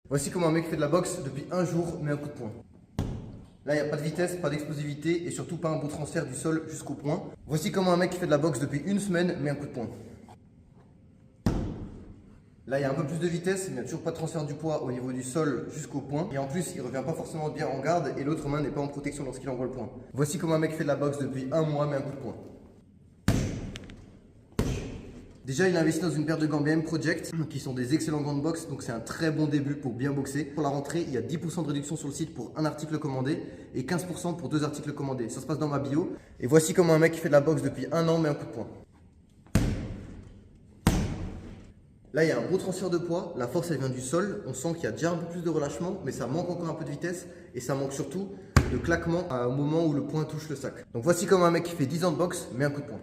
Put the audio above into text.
Voici comment un mec fait de la boxe depuis un jour, met un coup de poing. Là, il n'y a pas de vitesse, pas d'explosivité et surtout pas un beau transfert du sol jusqu'au point. Voici comment un mec qui fait de la boxe depuis une semaine met un coup de poing. Là, il y a un peu plus de vitesse, mais il n'y a toujours pas de transfert du poids au niveau du sol jusqu'au point. Et en plus, il ne revient pas forcément bien en garde et l'autre main n'est pas en protection lorsqu'il envoie le point. Voici comment un mec fait de la boxe depuis un mois, met un coup de poing. Déjà, il a investi dans une paire de gants BM Project qui sont des excellents gants de boxe, donc c'est un très bon début pour bien boxer. Pour la rentrée, il y a 10% de réduction sur le site pour un article commandé et 15% pour 2 articles commandés. Ça se passe dans ma bio. Et voici comment un mec qui fait de la boxe depuis un an met un coup de poing. Là, il y a un gros transfert de poids, la force elle vient du sol, on sent qu'il y a déjà un peu plus de relâchement, mais ça manque encore un peu de vitesse et ça manque surtout de claquement au moment où le poing touche le sac. Donc voici comment un mec qui fait 10 ans de boxe met un coup de poing.